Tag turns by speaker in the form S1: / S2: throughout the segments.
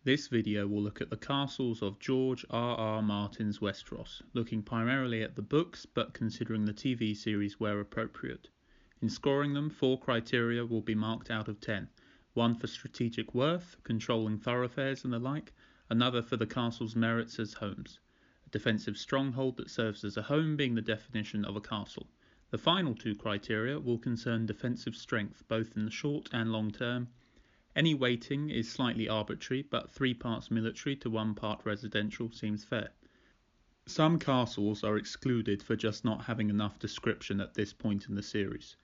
S1: This video will look at the castles of George R.R. Martin's Westeros, looking primarily at the books but considering the TV series where appropriate. In scoring them, 4 criteria will be marked out of 10. 1 for strategic worth, controlling thoroughfares and the like, another for the castle's merits as homes. A defensive stronghold that serves as a home being the definition of a castle. The final 2 criteria will concern defensive strength both in the short and long term. Any weighting is slightly arbitrary, but 3 parts military to 1 part residential seems fair. Some castles are excluded for just not having enough description at this point in the series.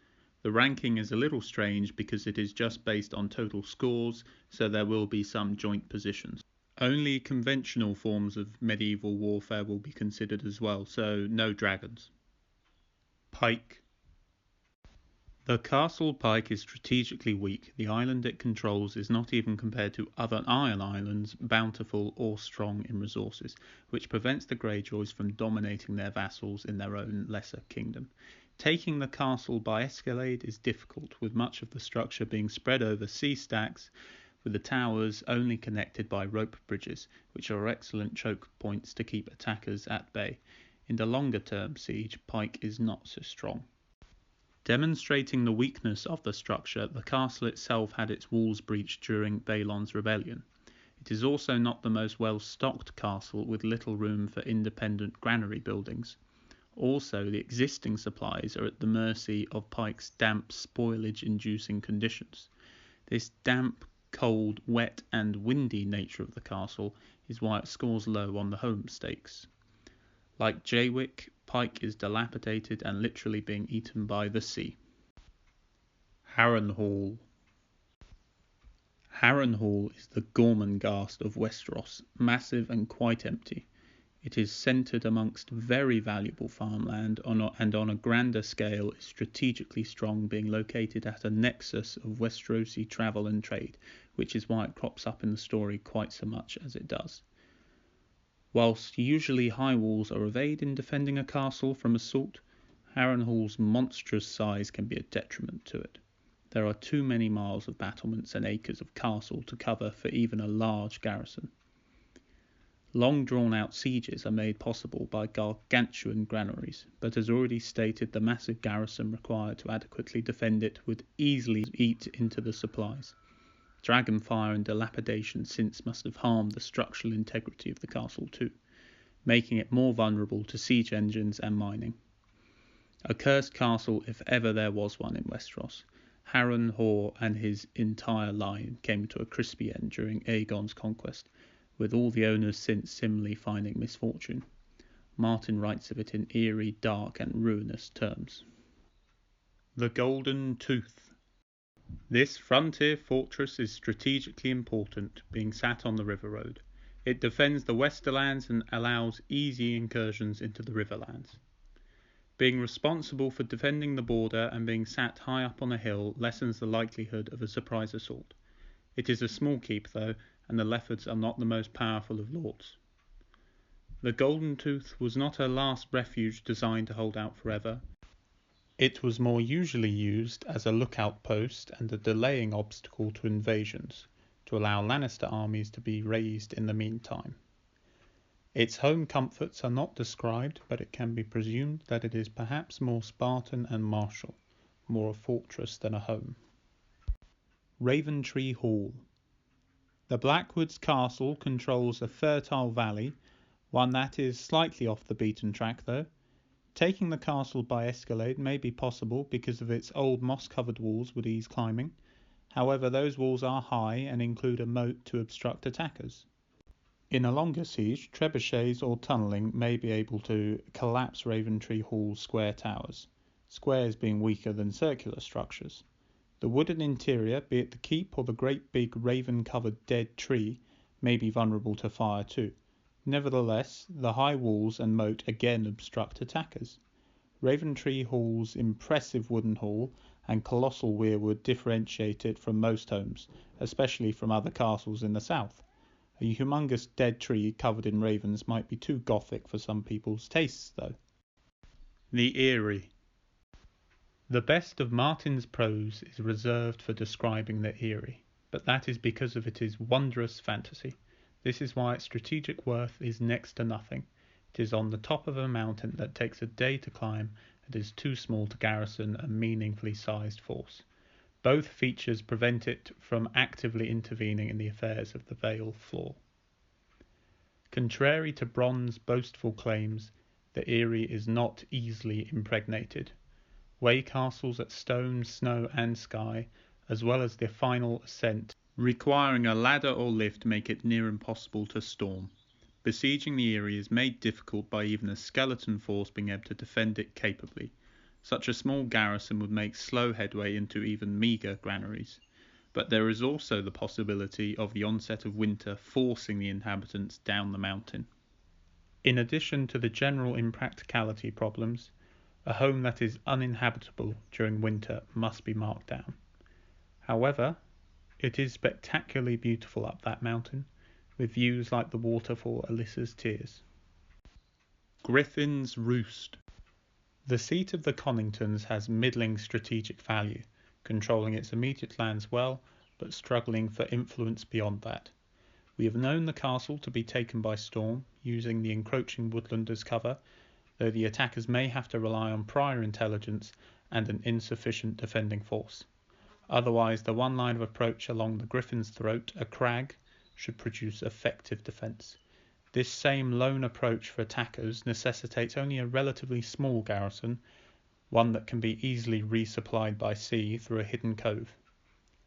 S1: The ranking is a little strange because it is just based on total scores, so there will be some joint positions. Only conventional forms of medieval warfare will be considered as well, so no dragons. Pike. The castle pike is strategically weak. The island it controls is not even compared to other Iron Islands bountiful or strong in resources, which prevents the Greyjoys from dominating their vassals in their own lesser kingdom. Taking the castle by escalade is difficult, with much of the structure being spread over sea stacks, with the towers only connected by rope bridges, which are excellent choke points to keep attackers at bay. In the longer term siege, pike is not so strong. Demonstrating the weakness of the structure, the castle itself had its walls breached during Balon's rebellion. It is also not the most well-stocked castle, with little room for independent granary buildings. Also, the existing supplies are at the mercy of Pike's damp, spoilage-inducing conditions. This damp, cold, wet and windy nature of the castle is why it scores low on the home stakes. Like Jaywick, Pike is dilapidated and literally being eaten by the sea. Harrenhal. Harrenhal is the Gormenghast of Westeros, massive and quite empty. It is centred amongst very valuable farmland and on a grander scale is strategically strong, being located at a nexus of Westerosi travel and trade, which is why it crops up in the story quite so much as it does. Whilst usually high walls are of aid in defending a castle from assault, Harrenhal's monstrous size can be a detriment to it. There are too many miles of battlements and acres of castle to cover for even a large garrison. Long drawn-out sieges are made possible by gargantuan granaries, but as already stated, the massive garrison required to adequately defend it would easily eat into the supplies. Dragonfire and dilapidation since must have harmed the structural integrity of the castle too, making it more vulnerable to siege engines and mining. A cursed castle if ever there was one in Westeros. Harrenhal and his entire line came to a crispy end during Aegon's conquest, with all the owners since similarly finding misfortune. Martin writes of it in eerie, dark and ruinous terms. The Golden Tooth. This frontier fortress is strategically important, being sat on the river road. It defends the Westerlands and allows easy incursions into the Riverlands. Being responsible for defending the border and being sat high up on a hill lessens the likelihood of a surprise assault. It is a small keep though, and the Leffords are not the most powerful of lords. The Golden Tooth was not a last refuge designed to hold out forever. It was more usually used as a lookout post and a delaying obstacle to invasions, to allow Lannister armies to be raised in the meantime. Its home comforts are not described, but it can be presumed that it is perhaps more Spartan and martial, more a fortress than a home. Raventree Hall. The Blackwoods Castle controls a fertile valley, one that is slightly off the beaten track though. Taking the castle by escalade may be possible because of its old moss-covered walls would ease climbing. However, those walls are high and include a moat to obstruct attackers. In a longer siege, trebuchets or tunnelling may be able to collapse Raventree Hall's square towers, squares being weaker than circular structures. The wooden interior, be it the keep or the great big raven-covered dead tree, may be vulnerable to fire too. Nevertheless, the high walls and moat again obstruct attackers. Raventree Hall's impressive wooden hall and colossal weirwood differentiate it from most homes, especially from other castles in the south. A humongous dead tree covered in ravens might be too gothic for some people's tastes, though. The Eyrie. The best of Martin's prose is reserved for describing the Eyrie, but that is because of its wondrous fantasy. This is why its strategic worth is next to nothing. It is on the top of a mountain that takes a day to climb and is too small to garrison a meaningfully sized force. Both features prevent it from actively intervening in the affairs of the Vale floor. Contrary to Bron's boastful claims, the Eyrie is not easily impregnated. Way castles at stone, snow, and sky, as well as the final ascent, requiring a ladder or lift, make it near impossible to storm. Besieging the Eyrie is made difficult by even a skeleton force being able to defend it capably. Such a small garrison would make slow headway into even meagre granaries. But there is also the possibility of the onset of winter forcing the inhabitants down the mountain. In addition to the general impracticality problems, a home that is uninhabitable during winter must be marked down. However, it is spectacularly beautiful up that mountain, with views like the waterfall Alyssa's Tears. Griffin's Roost. The seat of the Conningtons has middling strategic value, controlling its immediate lands well, but struggling for influence beyond that. We have known the castle to be taken by storm, using the encroaching woodland as cover, though the attackers may have to rely on prior intelligence and an insufficient defending force. Otherwise, the one line of approach along the Griffin's throat, a crag, should produce effective defence. This same lone approach for attackers necessitates only a relatively small garrison, one that can be easily resupplied by sea through a hidden cove.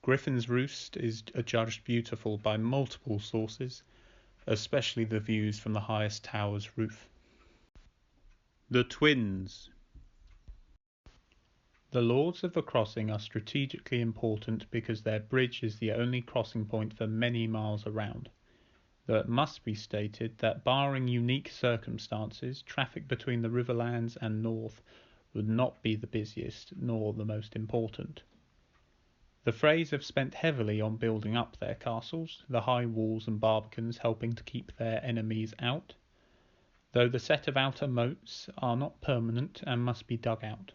S1: Griffin's Roost is adjudged beautiful by multiple sources, especially the views from the highest tower's roof. The Twins. The Lords of the Crossing are strategically important because their bridge is the only crossing point for many miles around, though it must be stated that barring unique circumstances, traffic between the Riverlands and north would not be the busiest nor the most important. The Freys have spent heavily on building up their castles, the high walls and barbicans helping to keep their enemies out, though the set of outer moats are not permanent and must be dug out.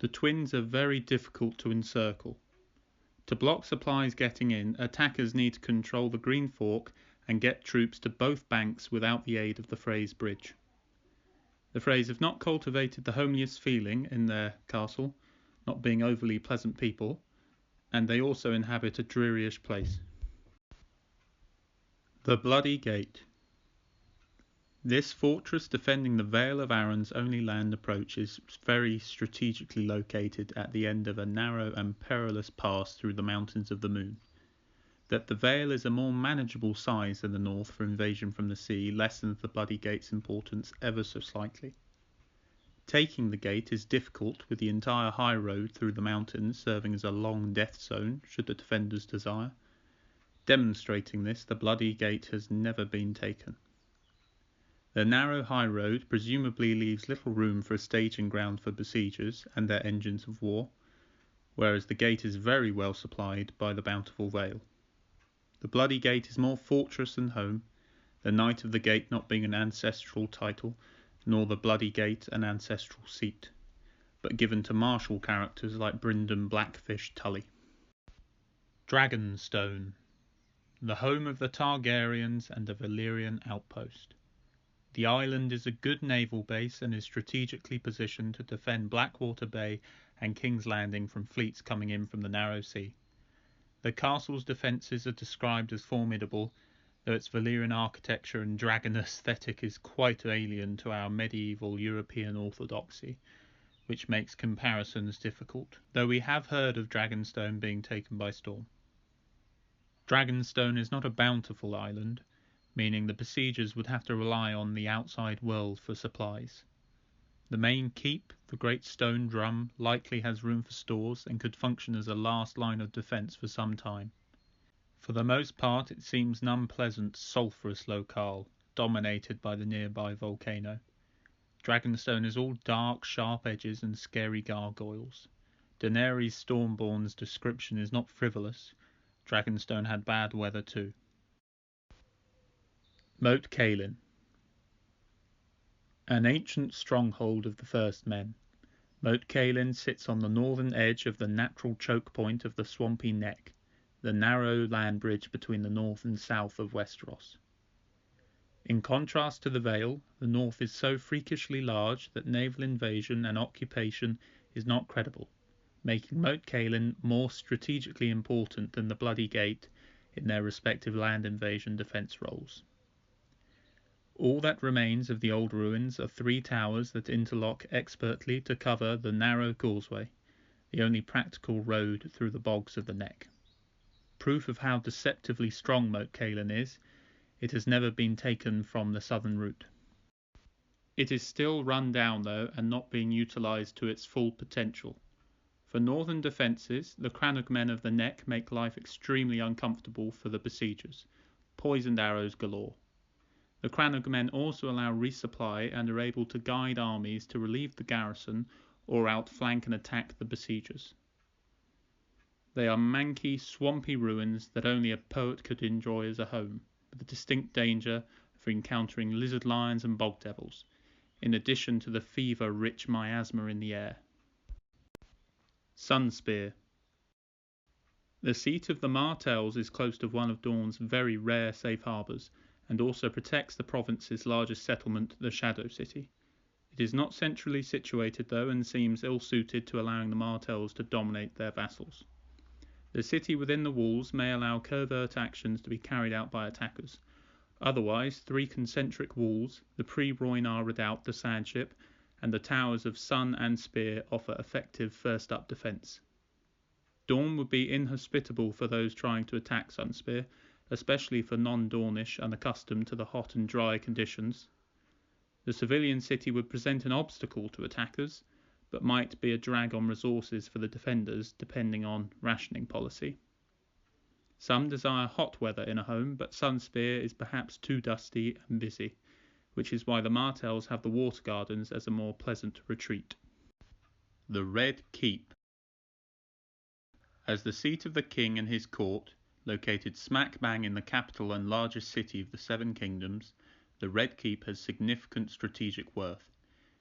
S1: The Twins are very difficult to encircle. To block supplies getting in, attackers need to control the Green Fork and get troops to both banks without the aid of the Freys bridge. The Freys have not cultivated the homeliest feeling in their castle, not being overly pleasant people, and they also inhabit a drearyish place. The Bloody Gate. This fortress defending the Vale of Arran's only land approach is very strategically located at the end of a narrow and perilous pass through the Mountains of the Moon. That the Vale is a more manageable size than the north for invasion from the sea lessens the Bloody Gate's importance ever so slightly. Taking the gate is difficult, with the entire high road through the mountains serving as a long death zone should the defenders desire. Demonstrating this, the Bloody Gate has never been taken. The narrow high road presumably leaves little room for a staging ground for besiegers and their engines of war, whereas the gate is very well supplied by the bountiful Vale. The Bloody Gate is more fortress than home, the Knight of the Gate not being an ancestral title, nor the Bloody Gate an ancestral seat, but given to martial characters like Brynden Blackfish Tully. Dragonstone, the home of the Targaryens and a Valyrian outpost. The island is a good naval base and is strategically positioned to defend Blackwater Bay and King's Landing from fleets coming in from the narrow sea. The castle's defences are described as formidable, though its Valyrian architecture and dragon aesthetic is quite alien to our medieval European orthodoxy, which makes comparisons difficult, though we have heard of Dragonstone being taken by storm. Dragonstone is not a bountiful island, meaning the besiegers would have to rely on the outside world for supplies. The main keep, the Great Stone Drum, likely has room for stores and could function as a last line of defence for some time. For the most part it seems an unpleasant, sulphurous locale, dominated by the nearby volcano. Dragonstone is all dark, sharp edges and scary gargoyles. Daenerys Stormborn's description is not frivolous. Dragonstone had bad weather too. Moat Cailin. An ancient stronghold of the First Men, Moat Cailin sits on the northern edge of the natural choke point of the swampy neck, the narrow land bridge between the north and south of Westeros. In contrast to the Vale, the north is so freakishly large that naval invasion and occupation is not credible, making Moat Cailin more strategically important than the Bloody Gate in their respective land invasion defence roles. All that remains of the old ruins are 3 towers that interlock expertly to cover the narrow causeway, the only practical road through the bogs of the Neck. Proof of how deceptively strong Moat Cailin is, it has never been taken from the southern route. It is still run down though and not being utilised to its full potential. For northern defences, the Crannog men of the Neck make life extremely uncomfortable for the besiegers, poisoned arrows galore. The Crannog men also allow resupply and are able to guide armies to relieve the garrison or outflank and attack the besiegers. They are manky, swampy ruins that only a poet could enjoy as a home, with the distinct danger of encountering lizard lions and bog devils, in addition to the fever-rich miasma in the air. Sunspear. The seat of the Martells is close to one of Dorne's very rare safe harbours, and also protects the province's largest settlement, the Shadow City. It is not centrally situated though, and seems ill-suited to allowing the Martells to dominate their vassals. The city within the walls may allow covert actions to be carried out by attackers. Otherwise, 3 concentric walls, the pre-Rhoynar redoubt, the Sandship, and the towers of Sun and Spear offer effective first-up defence. Dorne would be inhospitable for those trying to attack Sunspear, especially for non-Dornish unaccustomed to the hot and dry conditions. The civilian city would present an obstacle to attackers, but might be a drag on resources for the defenders depending on rationing policy. Some desire hot weather in a home, but Sunspear is perhaps too dusty and busy, which is why the Martells have the Water Gardens as a more pleasant retreat. The Red Keep. As the seat of the king and his court, located smack bang in the capital and largest city of the 7 kingdoms, the Red Keep has significant strategic worth.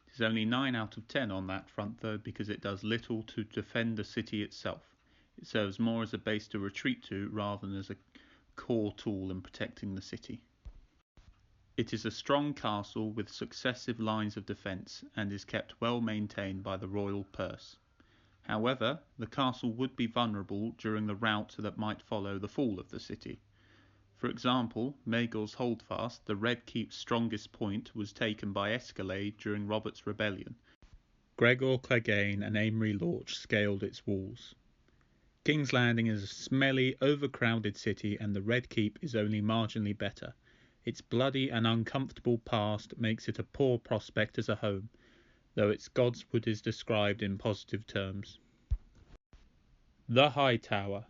S1: It is only 9 out of 10 on that front though, because it does little to defend the city itself. It serves more as a base to retreat to rather than as a core tool in protecting the city. It is a strong castle with successive lines of defence and is kept well maintained by the royal purse. However, the castle would be vulnerable during the rout that might follow the fall of the city. For example, Maegor's Holdfast, the Red Keep's strongest point, was taken by escalade during Robert's rebellion. Gregor Clegane and Amory Lorch scaled its walls. King's Landing is a smelly, overcrowded city, and the Red Keep is only marginally better. Its bloody and uncomfortable past makes it a poor prospect as a home, though its godswood is described in positive terms. The High Tower.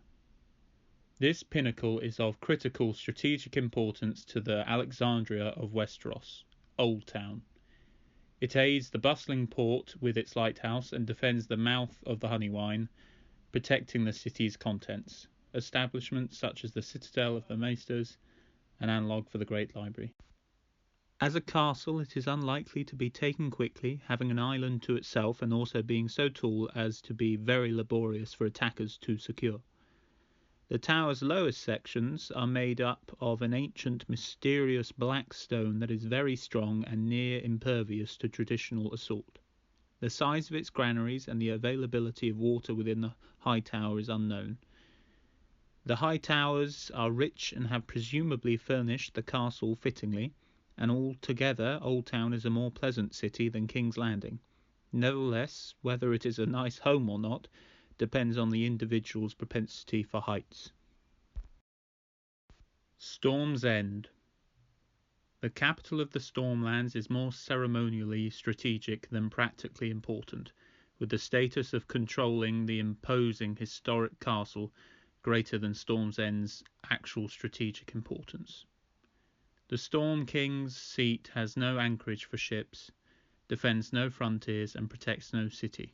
S1: This pinnacle is of critical strategic importance to the Alexandria of Westeros, Old Town. It aids the bustling port with its lighthouse and defends the mouth of the Honeywine, protecting the city's contents, establishments such as the Citadel of the Maesters, an analogue for the Great Library. As a castle, it is unlikely to be taken quickly, having an island to itself and also being so tall as to be very laborious for attackers to secure. The tower's lowest sections are made up of an ancient, mysterious black stone that is very strong and near impervious to traditional assault. The size of its granaries and the availability of water within the high tower is unknown. The high towers are rich and have presumably furnished the castle fittingly, and altogether Old Town is a more pleasant city than King's Landing. Nevertheless, whether it is a nice home or not depends on the individual's propensity for heights. Storm's End. The capital of the Stormlands is more ceremonially strategic than practically important, with the status of controlling the imposing historic castle greater than Storm's End's actual strategic importance. The Storm King's seat has no anchorage for ships, defends no frontiers, and protects no city.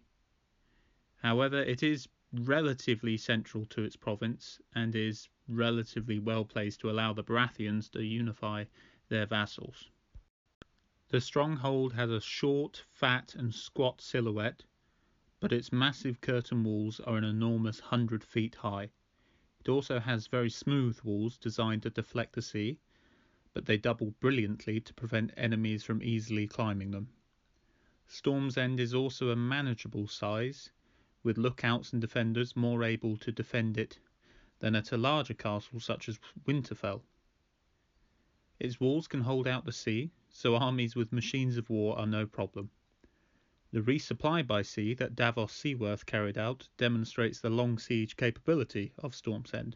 S1: However, it is relatively central to its province, and is relatively well placed to allow the Baratheons to unify their vassals. The stronghold has a short, fat, and squat silhouette, but its massive curtain walls are an enormous 100 feet high. It also has very smooth walls designed to deflect the sea, but they double brilliantly to prevent enemies from easily climbing them. Storm's End is also a manageable size, with lookouts and defenders more able to defend it than at a larger castle such as Winterfell. Its walls can hold out the sea, so armies with machines of war are no problem. The resupply by sea that Davos Seaworth carried out demonstrates the long siege capability of Storm's End.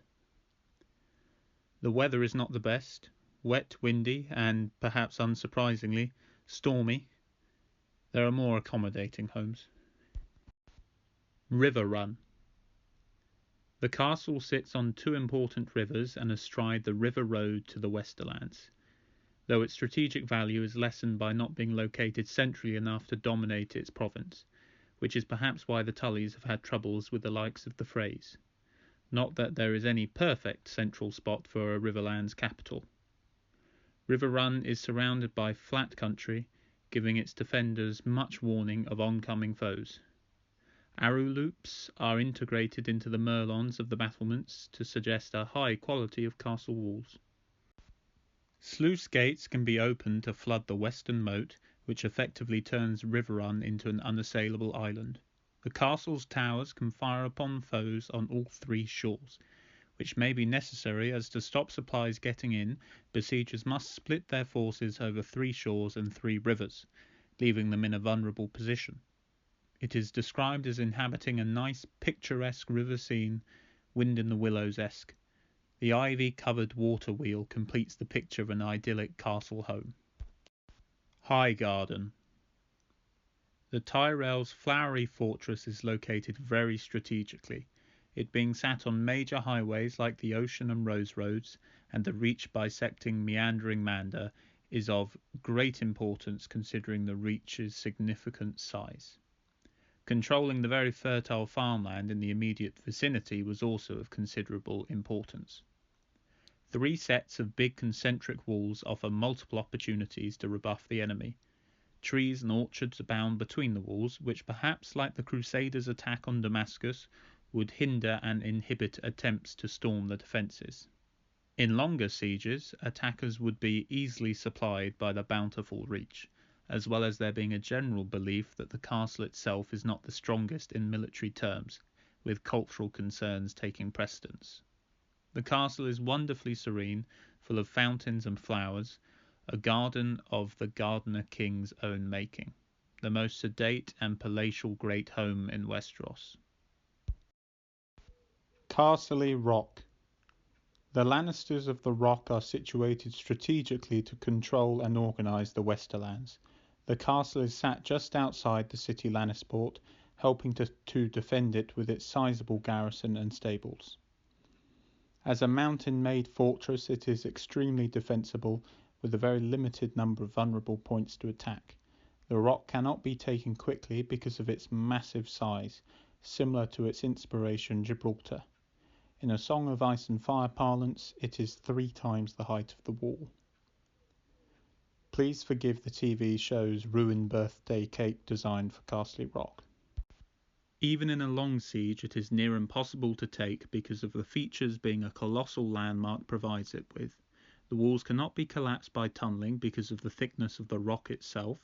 S1: The weather is not the best, wet, windy, and, perhaps unsurprisingly, stormy. There are more accommodating homes. River Run. The castle sits on two important rivers and astride the river road to the Westerlands, though its strategic value is lessened by not being located centrally enough to dominate its province, which is perhaps why the Tullys have had troubles with the likes of the Freys. Not that there is any perfect central spot for a Riverland's capital. River Run is surrounded by flat country, giving its defenders much warning of oncoming foes. Arrow loops are integrated into the merlons of the battlements to suggest a high quality of castle walls. Sluice gates can be opened to flood the western moat, which effectively turns River Run into an unassailable island. The castle's towers can fire upon foes on all three shores, which may be necessary as to stop supplies getting in, besiegers must split their forces over 3 shores and 3 rivers, leaving them in a vulnerable position. It is described as inhabiting a nice picturesque river scene, Wind in the Willows-esque. The ivy-covered water wheel completes the picture of an idyllic castle home. High Garden. The Tyrell's flowery fortress is located very strategically, it being sat on major highways like the Ocean and Rose Roads, and the reach bisecting meandering Mander is of great importance considering the reach's significant size. Controlling the very fertile farmland in the immediate vicinity was also of considerable importance. 3 sets of big concentric walls offer multiple opportunities to rebuff the enemy. Trees and orchards abound between the walls, which perhaps, like the Crusaders' attack on Damascus, would hinder and inhibit attempts to storm the defences. In longer sieges, attackers would be easily supplied by the bountiful reach, as well as there being a general belief that the castle itself is not the strongest in military terms, with cultural concerns taking precedence. The castle is wonderfully serene, full of fountains and flowers, a garden of the Gardener King's own making, the most sedate and palatial great home in Westeros. Castle Rock. The Lannisters of the Rock are situated strategically to control and organise the Westerlands. The castle is sat just outside the city Lannisport, helping to defend it with its sizable garrison and stables. As a mountain-made fortress, it is extremely defensible, with a very limited number of vulnerable points to attack. The rock cannot be taken quickly because of its massive size, similar to its inspiration Gibraltar. In A Song of Ice and Fire parlance, it is 3 times the height of the wall. Please forgive the TV show's ruined birthday cake design for Castle Rock. Even in a long siege, it is near impossible to take because of the features being a colossal landmark provides it with. The walls cannot be collapsed by tunnelling because of the thickness of the rock itself.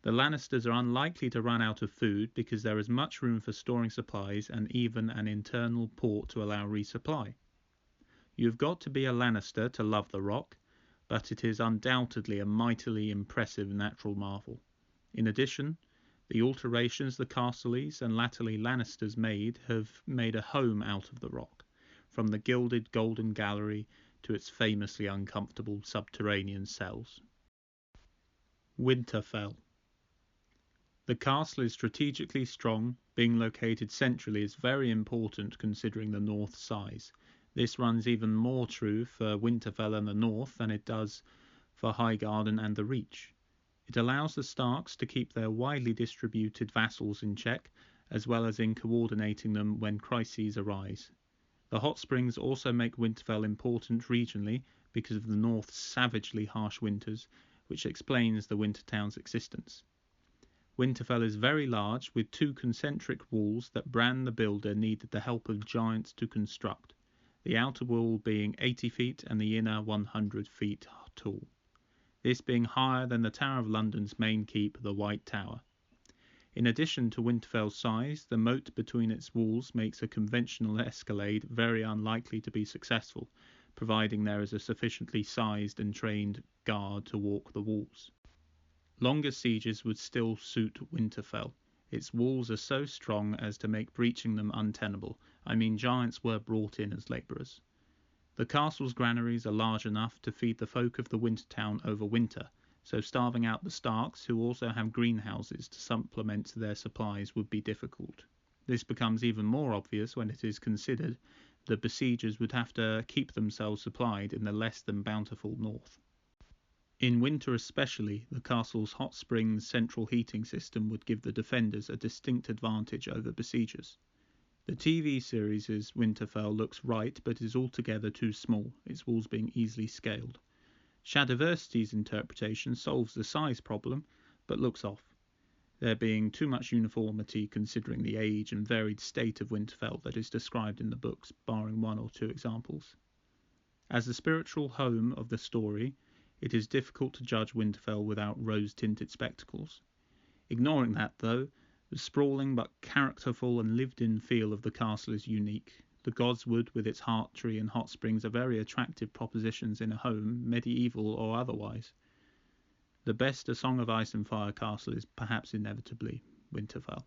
S1: The Lannisters are unlikely to run out of food because there is much room for storing supplies and even an internal port to allow resupply. You have got to be a Lannister to love the rock, but it is undoubtedly a mightily impressive natural marvel. In addition, the alterations the Castlys and latterly Lannisters have made a home out of the rock, from the gilded golden gallery to its famously uncomfortable subterranean cells. Winterfell. The castle is strategically strong, being located centrally is very important considering the north size. This runs even more true for Winterfell and the north than it does for Highgarden and the Reach. It allows the Starks to keep their widely distributed vassals in check, as well as in coordinating them when crises arise. The hot springs also make Winterfell important regionally because of the north's savagely harsh winters, which explains the winter town's existence. Winterfell is very large, with 2 concentric walls that Bran the Builder needed the help of giants to construct. the outer wall being 80 feet and the inner 100 feet tall, this being higher than the Tower of London's main keep, the White Tower. In addition to Winterfell's size, the moat between its walls makes a conventional escalade very unlikely to be successful, providing there is a sufficiently sized and trained guard to walk the walls. Longer sieges would still suit Winterfell. Its walls are so strong as to make breaching them untenable. I mean, giants were brought in as labourers. The castle's granaries are large enough to feed the folk of the Winter Town over winter, so starving out the Starks, who also have greenhouses to supplement their supplies, would be difficult. This becomes even more obvious when it is considered the besiegers would have to keep themselves supplied in the less than bountiful north. In winter especially, the castle's hot springs central heating system would give the defenders a distinct advantage over besiegers. The TV series' Winterfell looks right, but is altogether too small, its walls being easily scaled. Shadiversity's interpretation solves the size problem, but looks off, there being too much uniformity considering the age and varied state of Winterfell that is described in the books, barring one or two examples. As the spiritual home of the story, it is difficult to judge Winterfell without rose-tinted spectacles. Ignoring that, though, the sprawling but characterful and lived-in feel of the castle is unique. The Godswood, with its heart tree and hot springs, are very attractive propositions in a home, medieval or otherwise. The best A Song of Ice and Fire castle is perhaps inevitably Winterfell.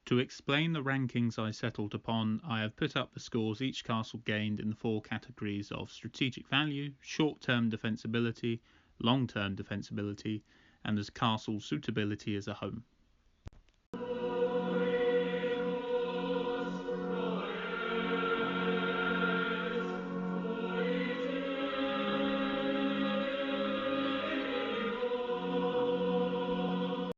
S1: To explain the rankings I settled upon, I have put up the scores each castle gained in the 4 categories of strategic value, short-term defensibility, long-term defensibility, and as castle suitability as a home.